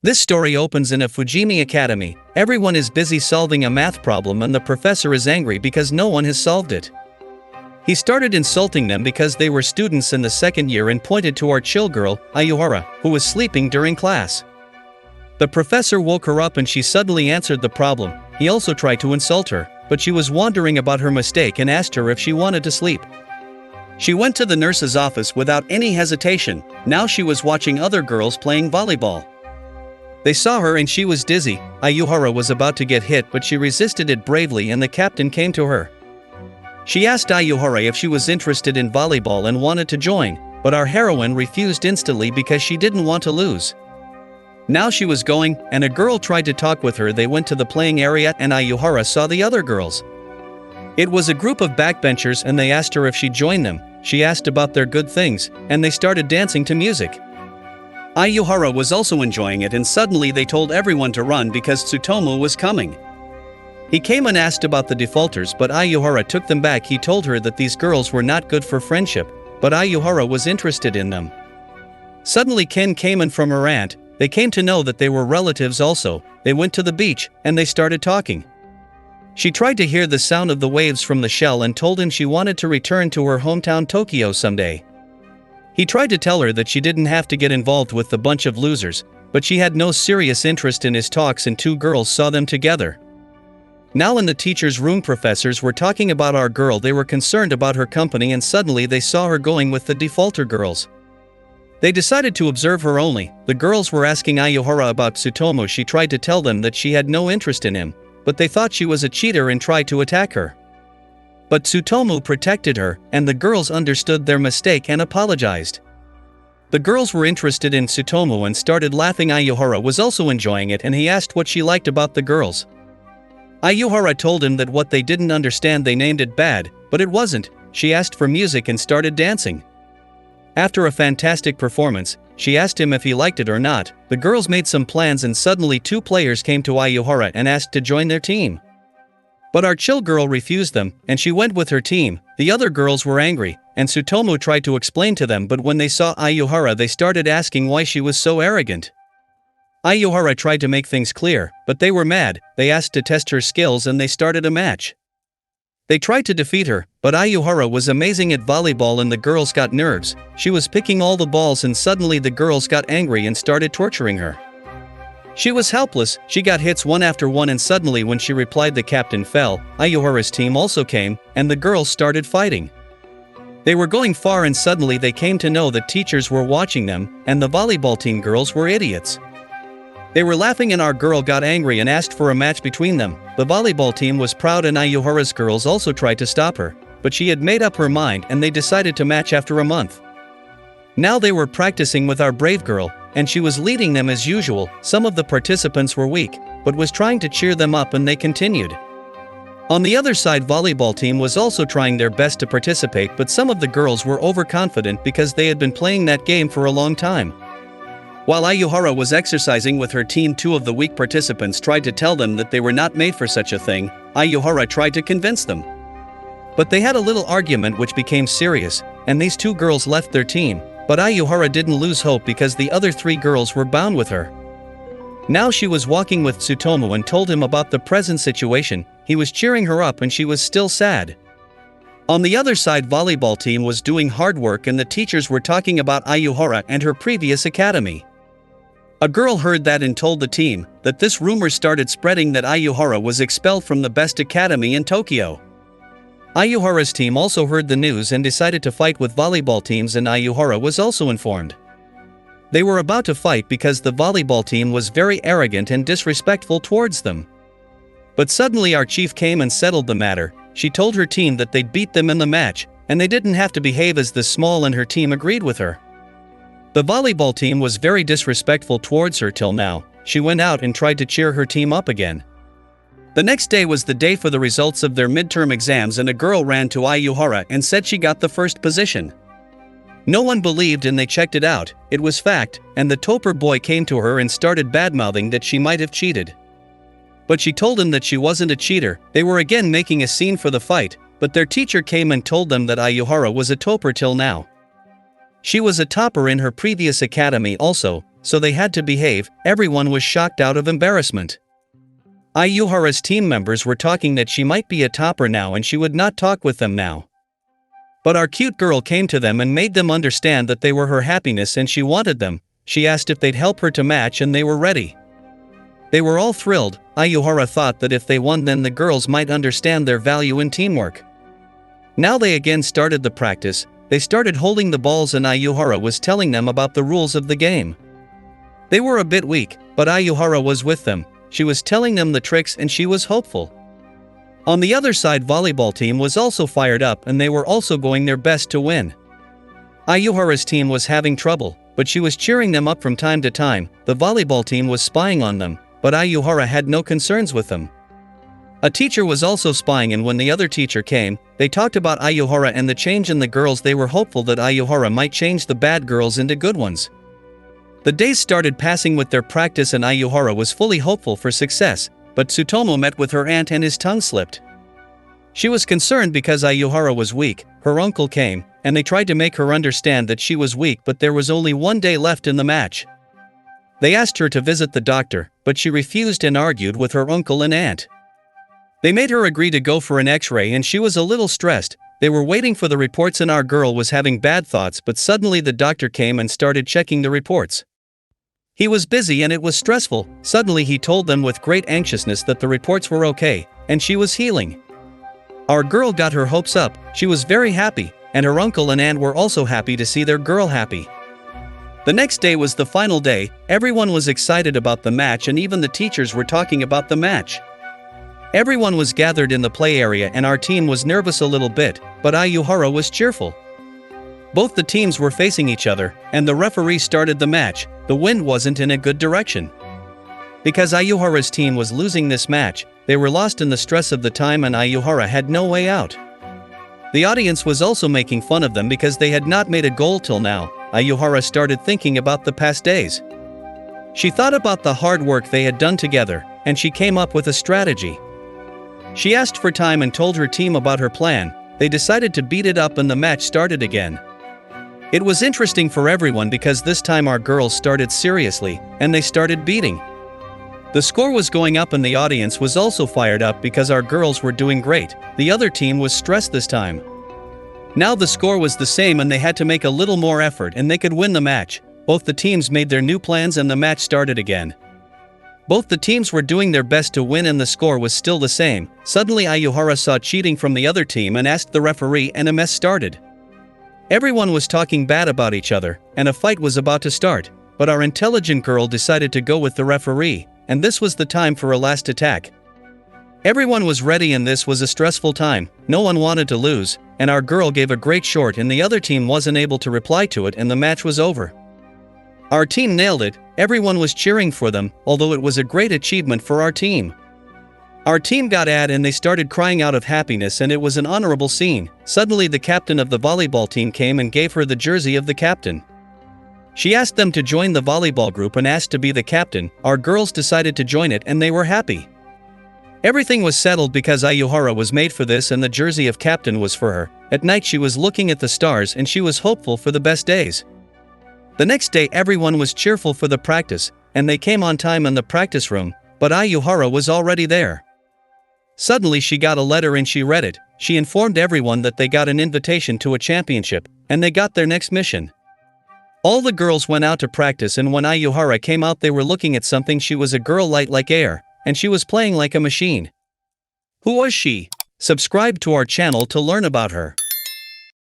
This story opens in a Fujimi academy. Everyone is busy solving a math problem and the professor is angry because no one has solved it. He started insulting them because they were students in the second year and pointed to our chill girl, Ayuhara, who was sleeping during class. The professor woke her up and she suddenly answered the problem. He also tried to insult her, but she was wondering about her mistake and asked her if she wanted to sleep. She went to the nurse's office without any hesitation. Now she was watching other girls playing volleyball. They saw her and she was dizzy. Ayuhara was about to get hit but she resisted it bravely and the captain came to her. She asked Ayuhara if she was interested in volleyball and wanted to join, but our heroine refused instantly because she didn't want to lose. Now she was going, and a girl tried to talk with her. They went to the playing area and Ayuhara saw the other girls. It was a group of backbenchers and they asked her if she'd join them. She asked about their good things, and they started dancing to music. Ayuhara was also enjoying it and suddenly they told everyone to run because Tsutomu was coming. He came and asked about the defaulters but Ayuhara took them back. He told her that these girls were not good for friendship, but Ayuhara was interested in them. Suddenly Ken came in from her aunt. They came to know that they were relatives also. They went to the beach and they started talking. She tried to hear the sound of the waves from the shell and told him she wanted to return to her hometown Tokyo someday. He tried to tell her that she didn't have to get involved with the bunch of losers, but she had no serious interest in his talks and two girls saw them together. Now in the teacher's room, professors were talking about our girl. They were concerned about her company and suddenly they saw her going with the defaulter girls. They decided to observe her only. The girls were asking Ayuhara about Tsutomu. She tried to tell them that she had no interest in him, but they thought she was a cheater and tried to attack her. But Tsutomu protected her, and the girls understood their mistake and apologized. The girls were interested in Tsutomu and started laughing. Ayuhara was also enjoying it and he asked what she liked about the girls. Ayuhara told him that what they didn't understand they named it bad, but it wasn't. She asked for music and started dancing. After a fantastic performance, she asked him if he liked it or not. The girls made some plans and suddenly two players came to Ayuhara and asked to join their team. But our chill girl refused them, and she went with her team. The other girls were angry, and Tsutomu tried to explain to them, but when they saw Ayuhara they started asking why she was so arrogant. Ayuhara tried to make things clear, but they were mad. They asked to test her skills and they started a match. They tried to defeat her, but Ayuhara was amazing at volleyball and the girls got nerves. She was picking all the balls and suddenly the girls got angry and started torturing her. She was helpless. She got hits one after one and suddenly when she replied the captain fell. Ayuhara's team also came, and the girls started fighting. They were going far and suddenly they came to know that teachers were watching them, and the volleyball team girls were idiots. They were laughing and our girl got angry and asked for a match between them. The volleyball team was proud and Ayuhara's girls also tried to stop her, but she had made up her mind and they decided to match after a month. Now they were practicing with our brave girl, and she was leading them as usual. Some of the participants were weak, but was trying to cheer them up and they continued. On the other side, volleyball team was also trying their best to participate, but some of the girls were overconfident because they had been playing that game for a long time. While Ayuhara was exercising with her team, two of the weak participants tried to tell them that they were not made for such a thing. Ayuhara tried to convince them. But they had a little argument which became serious, and these two girls left their team. But Ayuhara didn't lose hope because the other three girls were bound with her. Now she was walking with Tsutomu and told him about the present situation. He was cheering her up and she was still sad. On the other side, volleyball team was doing hard work and the teachers were talking about Ayuhara and her previous academy. A girl heard that and told the team that this rumor started spreading that Ayuhara was expelled from the best academy in Tokyo. Ayuhara's team also heard the news and decided to fight with volleyball teams, and Ayuhara was also informed. They were about to fight because the volleyball team was very arrogant and disrespectful towards them. But suddenly our chief came and settled the matter. She told her team that they'd beat them in the match, and they didn't have to behave as this small, and her team agreed with her. The volleyball team was very disrespectful towards her till now. She went out and tried to cheer her team up again. The next day was the day for the results of their midterm exams, and a girl ran to Ayuhara and said she got the first position. No one believed and they checked it out. It was fact, and the topper boy came to her and started badmouthing that she might have cheated. But she told him that she wasn't a cheater. They were again making a scene for the fight, but their teacher came and told them that Ayuhara was a topper till now. She was a topper in her previous academy also, so they had to behave. Everyone was shocked out of embarrassment. Ayuhara's team members were talking that she might be a topper now and she would not talk with them now. But our cute girl came to them and made them understand that they were her happiness and she wanted them. She asked if they'd help her to match and they were ready. They were all thrilled. Ayuhara thought that if they won then the girls might understand their value in teamwork. Now they again started the practice. They started holding the balls and Ayuhara was telling them about the rules of the game. They were a bit weak, but Ayuhara was with them. She was telling them the tricks and she was hopeful. On the other side, volleyball team was also fired up and they were also going their best to win. Ayuhara's team was having trouble, but she was cheering them up from time to time. The volleyball team was spying on them, but Ayuhara had no concerns with them. A teacher was also spying, and when the other teacher came, they talked about Ayuhara and the change in the girls. They were hopeful that Ayuhara might change the bad girls into good ones. The days started passing with their practice and Ayuhara was fully hopeful for success, but Tsutomu met with her aunt and his tongue slipped. She was concerned because Ayuhara was weak. Her uncle came, and they tried to make her understand that she was weak, but there was only one day left in the match. They asked her to visit the doctor, but she refused and argued with her uncle and aunt. They made her agree to go for an X-ray and she was a little stressed. They were waiting for the reports and our girl was having bad thoughts, but suddenly the doctor came and started checking the reports. He was busy and it was stressful. Suddenly he told them with great anxiousness that the reports were okay, and she was healing. Our girl got her hopes up. She was very happy, and her uncle and aunt were also happy to see their girl happy. The next day was the final day. Everyone was excited about the match and even the teachers were talking about the match. Everyone was gathered in the play area and our team was nervous a little bit, but Ayuhara was cheerful. Both the teams were facing each other, and the referee started the match. The wind wasn't in a good direction. Because Ayuhara's team was losing this match, they were lost in the stress of the time and Ayuhara had no way out. The audience was also making fun of them because they had not made a goal till now. Ayuhara started thinking about the past days. She thought about the hard work they had done together, and she came up with a strategy. She asked for time and told her team about her plan. They decided to beat it up and the match started again. It was interesting for everyone because this time our girls started seriously, and they started beating. The score was going up and the audience was also fired up because our girls were doing great. The other team was stressed this time. Now the score was the same and they had to make a little more effort and they could win the match. Both the teams made their new plans and the match started again. Both the teams were doing their best to win and the score was still the same. Suddenly Ayuhara saw cheating from the other team and asked the referee and a mess started. Everyone was talking bad about each other, and a fight was about to start, but our intelligent girl decided to go with the referee, and this was the time for a last attack. Everyone was ready and this was a stressful time. No one wanted to lose, and our girl gave a great short and the other team wasn't able to reply to it and the match was over. Our team nailed it. Everyone was cheering for them, although it was a great achievement for our team. Our team got ad and they started crying out of happiness and it was an honorable scene. Suddenly the captain of the volleyball team came and gave her the jersey of the captain. She asked them to join the volleyball group and asked to be the captain. Our girls decided to join it and they were happy. Everything was settled because Ayuhara was made for this and the jersey of captain was for her. At night she was looking at the stars and she was hopeful for the best days. The next day everyone was cheerful for the practice, and they came on time in the practice room, but Ayuhara was already there. Suddenly she got a letter and she read it. She informed everyone that they got an invitation to a championship, and they got their next mission. All the girls went out to practice and when Ayuhara came out they were looking at something. She was a girl light like air, and she was playing like a machine. Who was she? Subscribe to our channel to learn about her.